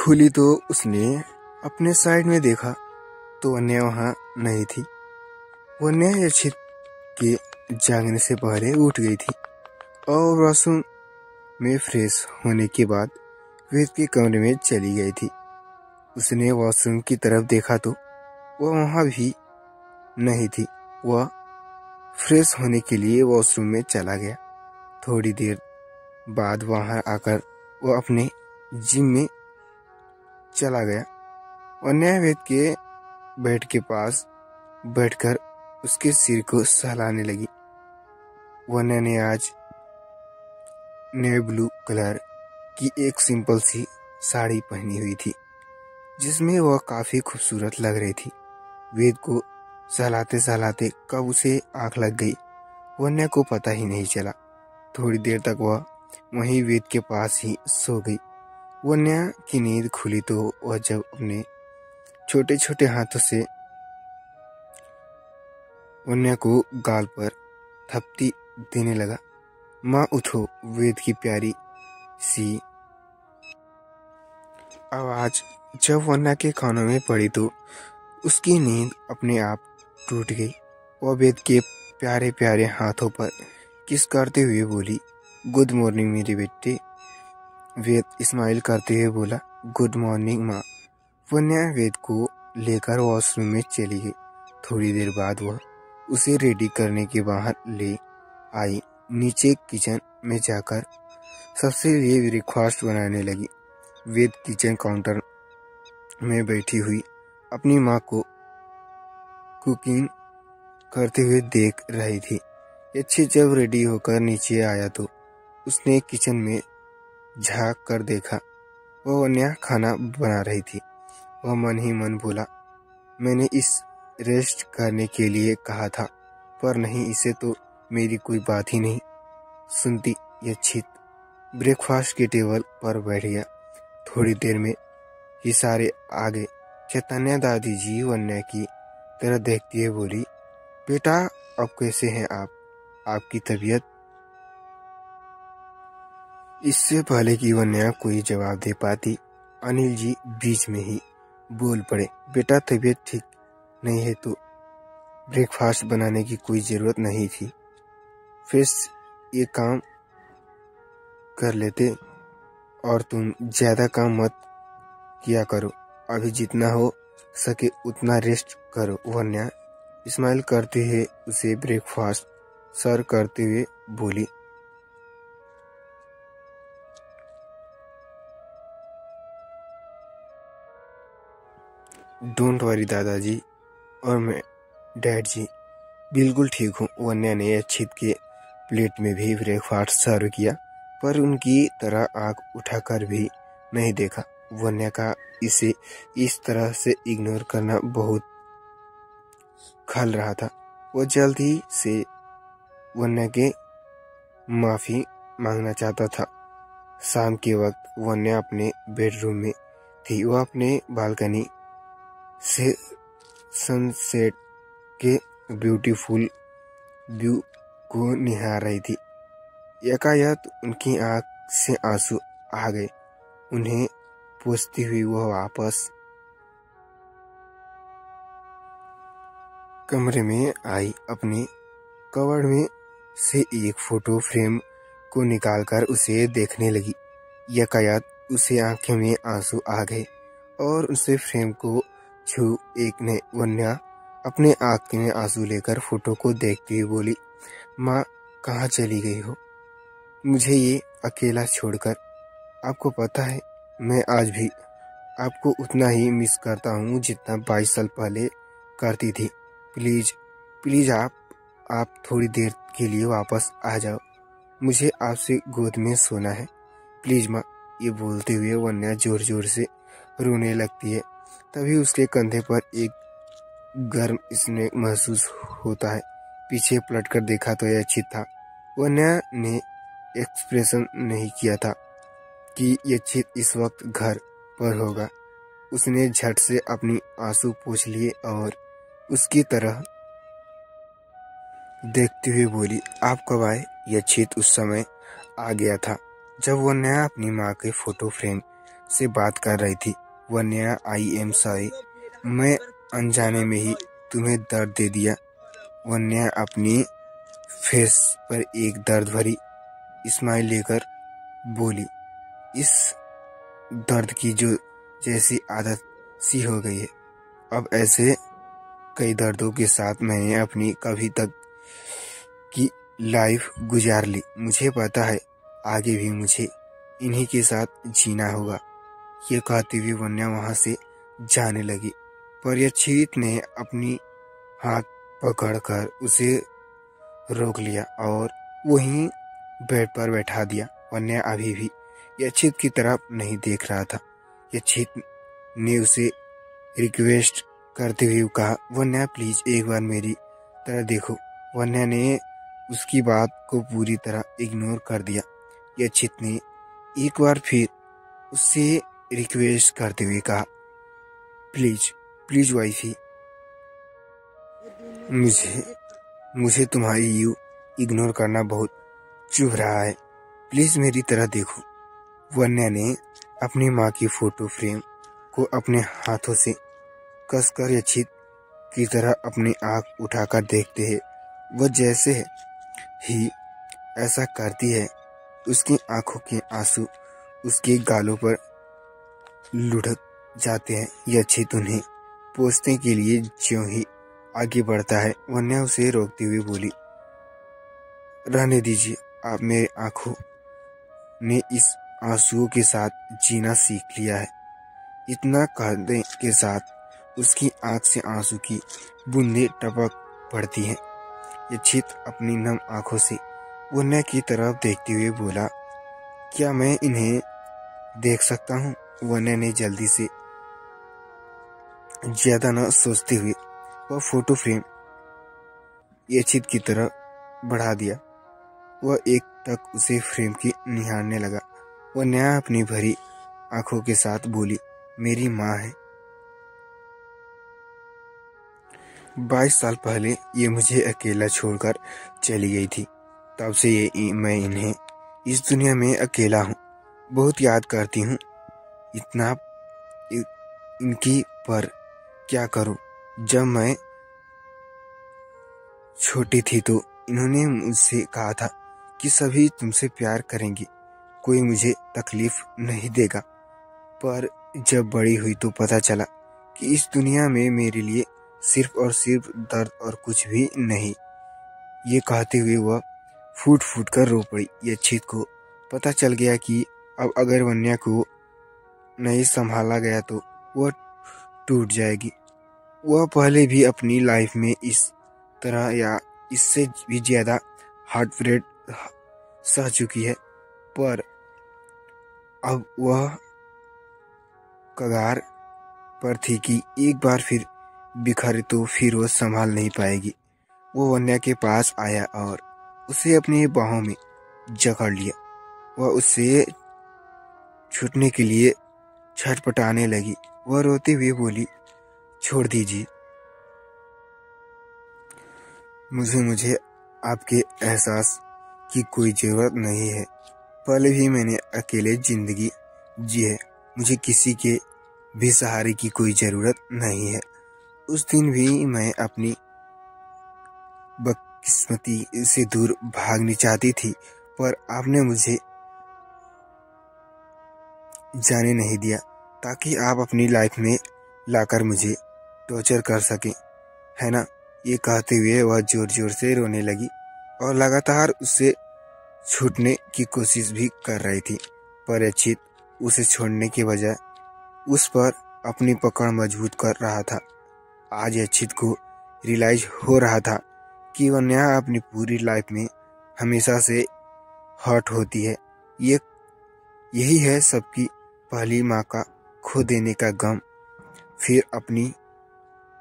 खुली तो उसने अपने साइड में देखा तो वन्या वहां नहीं थी। वन्या यक्षित के जागने से पहले उठ गई थी और वॉशरूम में फ्रेश होने के बाद वेद के कमरे में चली गई थी। उसने वॉशरूम की तरफ देखा तो वह वहां भी नहीं थी। वह फ्रेश होने के लिए वॉशरूम में चला गया। थोड़ी देर बाद वहां आकर वह अपने जिम में चला गया। वन्या वेद के बेड के पास बैठकर उसके सिर को सहलाने लगी। वन्या ने आज नेवी ब्लू कलर की एक सिंपल सी साड़ी पहनी हुई थी जिसमें वह काफी खूबसूरत लग रही थी। वेद को सहलाते सहलाते कब उसे आंख लग गई वन्या को पता ही नहीं चला। थोड़ी देर तक वह वहीं वेद के पास ही सो गई। वन्या की नींद खुली तो वह जब अपने छोटे छोटे हाथों से वन्या को गाल पर थपकी देने लगा। माँ उठो, वेद की प्यारी सी आवाज जब वन्या के कानों में पड़ी तो उसकी नींद अपने आप टूट गई। वह वेद के प्यारे प्यारे हाथों पर किस करते हुए बोली, गुड मॉर्निंग मेरे बेटे। वेद स्माइल करते हुए बोला, गुड मॉर्निंग माँ। वन्या वेद को लेकर वॉशरूम में चली गई। थोड़ी देर बाद वह उसे रेडी करने के बाहर ले आई। नीचे किचन में जाकर सबसे लिए ब्रेकफास्ट बनाने लगी। वेद किचन काउंटर में बैठी हुई अपनी माँ को कुकिंग करते हुए देख रही थी। अच्छी जब रेडी होकर नीचे आया तो उसने किचन में झांक कर देखा। वह वन्या खाना बना रही थी। वह मन ही मन बोला, मैंने इस रेस्ट करने के लिए कहा था पर नहीं, इसे तो मेरी कोई बात ही नहीं सुनती। यक्षित ब्रेकफास्ट के टेबल पर बैठ गया। थोड़ी देर में ही सारे आ गए। चैतन्या दादी जी वन्या की तरह देखती हुए बोली, बेटा अब कैसे हैं आप? आपकी तबीयत? इससे पहले कि वन्या कोई जवाब दे पाती अनिल जी बीच में ही बोल पड़े, बेटा तबीयत ठीक नहीं है तो ब्रेकफास्ट बनाने की कोई जरूरत नहीं थी। फिर ये काम कर लेते और तुम ज्यादा काम मत किया करो। अभी जितना हो सके उतना रेस्ट करो। वन्या स्माइल करते हुए उसे ब्रेकफास्ट सर्व करते हुए बोली, डोंट वरी दादाजी और मैं डैड जी बिल्कुल ठीक हूँ। वन्या ने अक्षित के प्लेट में भी ब्रेकफास्ट सर्व किया पर उनकी तरह आंख उठाकर भी नहीं देखा। वन्या का इसे इस तरह से इग्नोर करना बहुत खल रहा था। वो जल्द ही से वन्या के माफी मांगना चाहता था। शाम के वक्त वन्या अपने बेडरूम में थी। वह अपने बालकनी से सनसेट के ब्यूटीफुल व्यू को निहार रही थी। यकायक उनकी आंख से आंसू आ गए। उन्हें पोंछती हुई वह वापस कमरे में आई। अपने कवर्ड में से एक फोटो फ्रेम को निकालकर उसे देखने लगी। यकायक उसे आंखें में आंसू आ गए और उसे फ्रेम को छू एक ने वन्या अपने आंख में आंसू लेकर फोटो को देखती हुई बोली, माँ कहाँ चली गई हो मुझे ये अकेला छोड़कर? आपको पता है मैं आज भी आपको उतना ही मिस करता हूँ जितना 22 साल पहले करती थी। प्लीज प्लीज आप थोड़ी देर के लिए वापस आ जाओ। मुझे आपसे गोद में सोना है प्लीज माँ। ये बोलते हुए वन्या जोर जोर से रोने लगती है। तभी उसके कंधे पर एक गर्म स्नेह महसूस होता है। पीछे पलटकर देखा तो यह अक्षित था। वन्या ने एक्सप्रेशन नहीं किया था कि यक्षित इस वक्त घर पर होगा। उसने झट से अपनी आंसू पोंछ लिए और उसकी तरह देखते हुए बोली, आप कब आए? यक्षित उस समय आ गया था जब वन्या अपनी माँ के फोटो फ्रेम से बात कर रही थी। वन्या, आई एम सॉरी, मैं अनजाने में ही तुम्हें दर्द दे दिया। वन्या अपनी फेस पर एक दर्द भरी स्माइल लेकर बोली, इस दर्द की जो जैसी आदत सी हो गई है। अब ऐसे कई दर्दों के साथ मैंने अपनी कभी तक की लाइफ गुजार ली। मुझे पता है आगे भी मुझे इन्हीं के साथ जीना होगा। ये कहते हुए वन्या वहां से जाने लगी, पर यक्षित ने अपनी हाथ पकड़कर उसे रोक लिया और वहीं बेड पर बैठा दिया। वन्या अभी भी यक्षित की तरफ नहीं देख रहा था। यक्षित ने उसे रिक्वेस्ट करते हुए कहा, वन्या प्लीज एक बार मेरी तरह देखो। वन्या ने उसकी बात को पूरी तरह इग्नोर कर दिया। यक्षित ने एक बार फिर उससे रिक्वेस्ट करते हुए कहा, प्लीज प्लीज वाइफी, मुझे तुम्हारी यू इग्नोर करना बहुत चुभ रहा है, प्लीज मेरी तरह देखो। वन्या ने अपनी माँ की फोटो फ्रेम को अपने हाथों से कसकर यक्षित की तरह अपनी आंख उठाकर देखते हैं। वह जैसे ही ऐसा करती है, उसकी आंखों के आंसू उसके गालों पर लुढ़क जाते हैं। यक्षित उन्हें पोंछने के लिए ज्यों ही आगे बढ़ता है, वन्या उसे रोकते हुए बोली, रहने दीजिए, आप मेरे आंखों ने इस आंसुओं के साथ जीना सीख लिया है। इतना कहने के साथ उसकी आंख से आंसू की बूंदें टपक पड़ती हैं। यक्षित अपनी नम आंखों से वन्या की तरफ देखते हुए बोला, क्या मैं इन्हें देख सकता हूँ? वन्या ने जल्दी से ज्यादा न सोचते हुए वह फोटो फ्रेम यक्षित की तरफ बढ़ा दिया। वह एक तक उसे फ्रेम की निहारने लगा। वन्या अपनी भरी आंखों के साथ बोली, मेरी माँ है। 22 साल पहले ये मुझे अकेला छोड़कर चली गई थी। तब से मैं इन्हें इस दुनिया में अकेला हूँ, बहुत याद करती हूँ। इतना इनकी पर क्या करूँ? जब मैं छोटी थी तो इन्होंने मुझसे कहा था कि सभी तुमसे प्यार करेंगे, कोई मुझे तकलीफ नहीं देगा। पर जब बड़ी हुई तो पता चला कि इस दुनिया में मेरे लिए सिर्फ और सिर्फ दर्द और कुछ भी नहीं। ये कहते हुए वह फूट फूट कर रो पड़ी। यक्षित को पता चल गया कि अब अगर वन्या को नहीं संभाला गया तो वह टूट जाएगी। वह पहले भी अपनी लाइफ में इस तरह या इससे भी ज्यादा हार्ट ब्रेक सह चुकी है, पर अब वह कगार पर थी कि एक बार फिर बिखरे तो फिर वो संभाल नहीं पाएगी। वो वन्या के पास आया और उसे अपनी बाहों में जकड़ लिया। वह उससे छूटने के लिए छटपटाने लगी। वह रोते हुए बोली, छोड़ दीजिए, मुझे आपके एहसास की कोई जरूरत नहीं है। पहले भी मैंने अकेले जिंदगी जी है, मुझे किसी के भी सहारे की कोई जरूरत नहीं है। उस दिन भी मैं अपनी बदकिस्मती से दूर भागनी चाहती थी, पर आपने मुझे जाने नहीं दिया ताकि आप अपनी लाइफ में लाकर मुझे टॉर्चर कर सकें, है ना? ये कहते हुए वह जोर जोर से रोने लगी और लगातार उससे छूटने की कोशिश भी कर रही थी, पर यक्षित उसे छोड़ने के बजाय उस पर अपनी पकड़ मजबूत कर रहा था। आज यक्षित को रियलाइज हो रहा था कि वन्या अपनी पूरी लाइफ में हमेशा से हर्ट होती है। यही है सबकी पहली माँ का खो देने का गम। फिर अपनी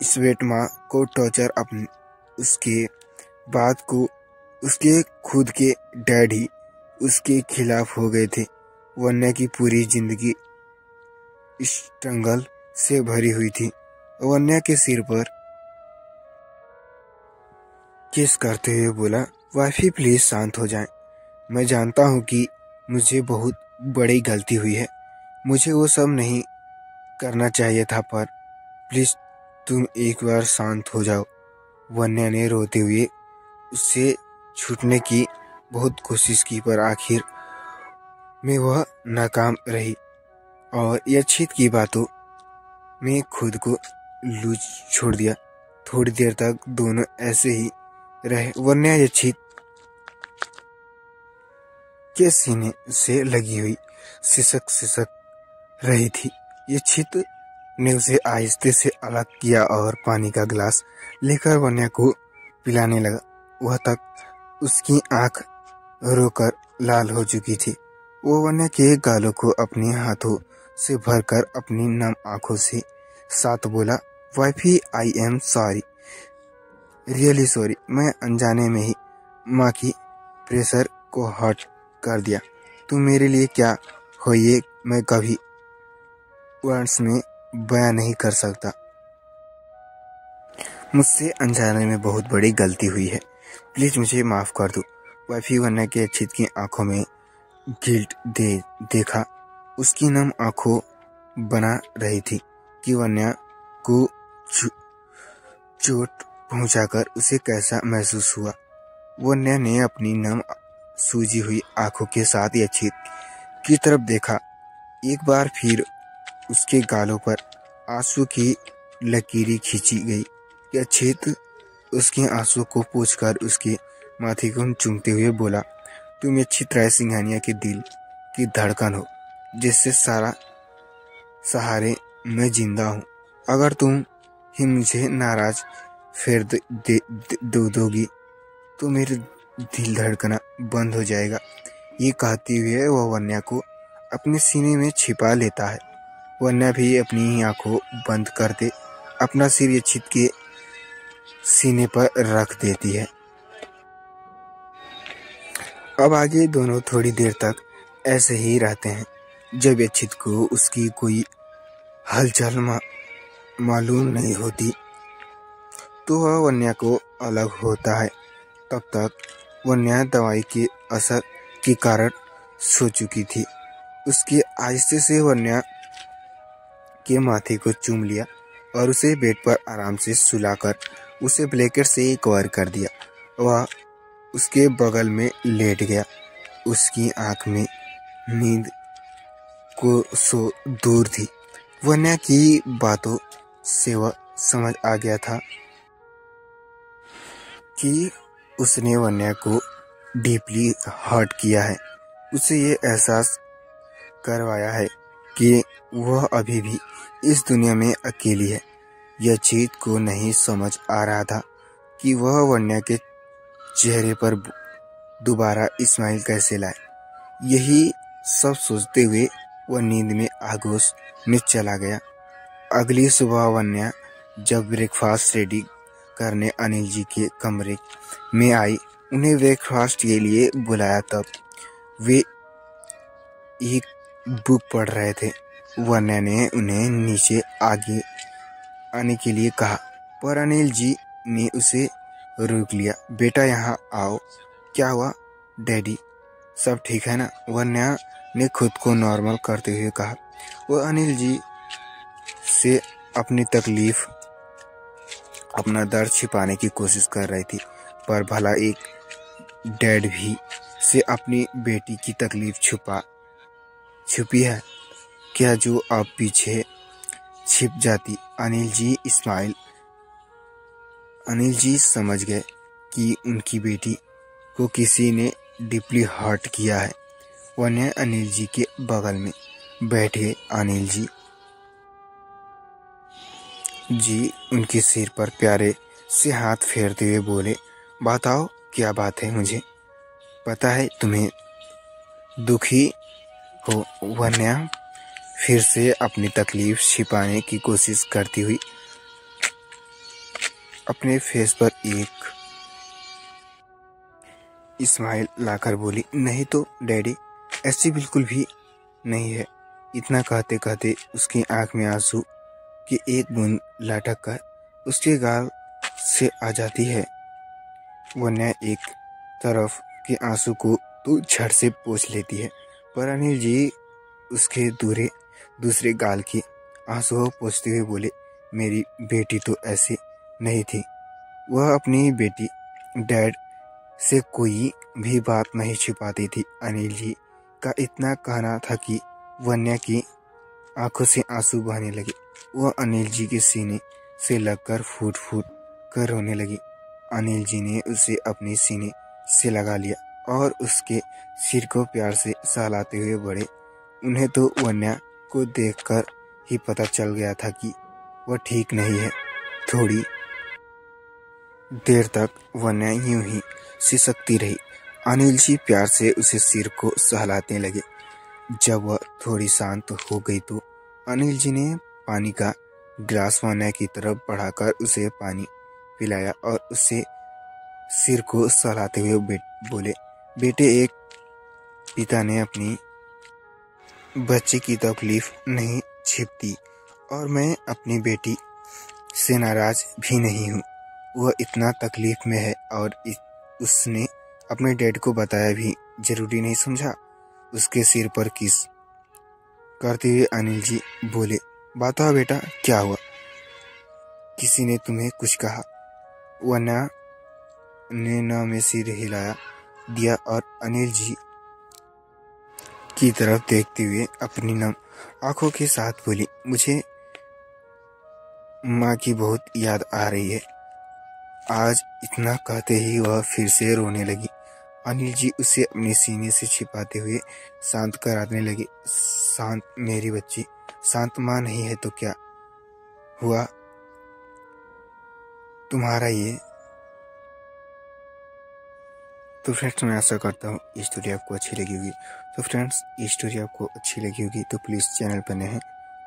स्वेट माँ को टॉर्चर, अपनी उसके बाद को उसके खुद के डैड ही उसके खिलाफ हो गए थे। वन्या की पूरी जिंदगी स्ट्रगल से भरी हुई थी। वन्या के सिर पर किस करते हुए बोला, वाइफी प्लीज शांत हो जाएं। मैं जानता हूँ कि मुझे बहुत बड़ी गलती हुई है। मुझे वो सब नहीं करना चाहिए था, पर प्लीज तुम एक बार शांत हो जाओ। वन्या ने रोते हुए उससे छूटने की बहुत कोशिश की, पर आखिर में वह नाकाम रही और यच्छित की बातों में खुद को लूज छोड़ दिया। थोड़ी देर तक दोनों ऐसे ही रहे। वन्या यच्छित के सीने से लगी हुई सिसक सिसक रही थी। यच्छित ने उसे आहिस्ते से अलग किया और पानी का गिलास लेकर वन्या को पिलाने लगा। वह तक उसकी आंख रोकर लाल हो चुकी थी। वो वन्या के गालों को अपने हाथों से भरकर अपनी नम आंखों से साथ बोला, wifey I am sorry, really sorry. मैं अनजाने में ही माँ की प्रेशर को हर्ट कर दिया। तुम मेरे लिए क्या हो ये मैं कभी वर्ड्स में बयां नहीं कर सकता। मुझसे अनजाने में बहुत बड़ी गलती हुई है, प्लीज मुझे माफ कर दो। वाइफी वन्या के यच्छित की आंखों में गिल्ट देखा। उसकी नम आंखों बना रही थी कि वन्या को चोट पहुंचाकर उसे कैसा महसूस हुआ। वन्या ने अपनी नम सूजी हुई आंखों के साथ यच्छित की तरफ देखा। एक बार फिर उसके गालों पर आंसू की लकीरें खींची गई। यच्छित उसके आंसू को पोंछकर उसके माथे को चूमते हुए बोला, तुम यच्छित राय सिंघानिया के दिल की धड़कन हो, जिससे सारा सहारे मैं जिंदा हूँ। अगर तुम ही मुझे नाराज फेर दोगी तो मेरे दिल धड़कना बंद हो जाएगा। ये कहते हुए वह वन्या को अपने सीने में छिपा लेता है। वन्या भी अपनी आंखों बंद करते अपना सिर यच्छित के सीने पर रख देती है। अब आगे दोनों थोड़ी देर तक ऐसे ही रहते हैं। जब यच्छित को उसकी कोई हलचल मालूम नहीं होती तो वह वन्या को अलग होता है। तब तक वन्या दवाई के असर के कारण सो चुकी थी। उसके आहिस्ते से वन्या के माथे को चूम लिया और उसे बेड पर आराम से सुलाकर उसे ब्लैंकेट से कवर कर दिया। वह उसके बगल में लेट गया। उसकी आंख में नींद को सो दूर थी। वन्या की बातों से वह समझ आ गया था कि उसने वन्या को डीपली हर्ट किया है। उसे ये एहसास करवाया है कि वह अभी भी इस दुनिया में अकेली है। यच्छित को नहीं समझ आ रहा था कि वह वन्या के चेहरे पर दोबारा स्माइल कैसे लाए। यही सब सोचते हुए वह नींद में आगोश में चला गया। अगली सुबह वन्या जब ब्रेकफास्ट रेडी करने अनिल जी के कमरे में आई, उन्हें ब्रेकफास्ट के लिए बुलाया, तब वे एक बुक पढ़ रहे थे। वन्या ने उन्हें नीचे आगे आने के लिए कहा, पर अनिल जी ने उसे रोक लिया। बेटा यहाँ आओ। क्या हुआ डैडी, सब ठीक है ना? वन्या ने खुद को नॉर्मल करते हुए कहा। वो अनिल जी से अपनी तकलीफ, अपना दर्द छिपाने की कोशिश कर रही थी, पर भला एक डैड भी से अपनी बेटी की तकलीफ छुपी है क्या जो अब पीछे छिप जाती? अनिल जी समझ गए कि उनकी बेटी को किसी ने डीपली हर्ट किया है। वन्या अनिल जी के बगल में बैठ गए। अनिल जी उनके सिर पर प्यारे से हाथ फेरते हुए बोले, बताओ क्या बात है? मुझे पता है तुम्हें दुखी हो। वन्या फिर से अपनी तकलीफ छिपाने की कोशिश करती हुई अपने फेस पर एक स्माइल लाकर बोली, नहीं तो डैडी, ऐसी बिल्कुल भी नहीं है। इतना कहते कहते उसकी आंख में आंसू की एक बूंद लटक कर उसके गाल से आ जाती है। वन्या एक तरफ के आंसू को तो झट से पोंछ लेती है, पर अनिल जी उसके दूरे दूसरे गाल की आंसू पोंछते हुए बोले, मेरी बेटी तो ऐसे नहीं थी। वह अपनी बेटी डैड से कोई भी बात नहीं छिपाती थी। अनिल जी का इतना कहना था कि वन्या की आंखों से आंसू बहने लगे। वह अनिल जी के सीने से लगकर फूट फूट कर रोने लगी। अनिल जी ने उसे अपने सीने से लगा लिया और उसके सिर को प्यार से सहलाते हुए बढ़े। उन्हें तो वन्या को देखकर ही पता चल गया था कि वह ठीक नहीं है। थोड़ी देर तक वन्या यूं ही सिसकती रही। अनिल जी प्यार से उसे सिर को सहलाने लगे। जब वह थोड़ी शांत हो गई तो अनिल जी ने पानी का गिलास वन्या की तरफ बढ़ाकर उसे पानी पिलाया और उसे सिर को सहलाते हुए बोले, बेटे, एक पिता ने अपनी बच्चे की तकलीफ नहीं छिपती और मैं अपनी बेटी से नाराज भी नहीं हूँ। वह इतना तकलीफ में है और उसने अपने डैड को बताया भी जरूरी नहीं समझा। उसके सिर पर किस करते हुए अनिल जी बोले, बताओ बेटा, क्या हुआ? किसी ने तुम्हें कुछ कहा? वन्या ने न में सिर हिलाया दिया और अनिल जी की तरफ देखते हुए अपनी नम आंखों के साथ बोली, मुझे माँ की बहुत याद आ रही है। आज इतना कहते ही वह फिर से रोने लगी। अनिल जी उसे अपने सीने से छिपाते हुए शांत कराने लगे। शांत मेरी बच्ची, शांत माँ नहीं है तो क्या हुआ तुम्हारा ये? तो फ्रेंड्स, मैं आशा करता हूँ ये स्टोरी आपको अच्छी लगी होगी। तो फ्रेंड्स, ये स्टोरी आपको अच्छी लगी होगी तो प्लीज़ चैनल पर नए हैं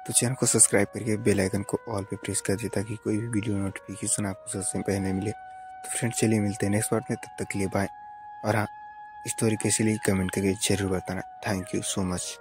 तो चैनल को सब्सक्राइब करके बेल आइकन को ऑल पे प्रेस कर दे ताकि कोई भी वीडियो नोटिफिकेशन आपको सबसे पहले मिले। तो फ्रेंड्स, चलिए मिलते हैं नेक्स्ट पार्ट में। तब तक के लिए बाय। और हाँ, स्टोरी कैसी लगी कमेंट करके जरूर बताना। Thank you so much.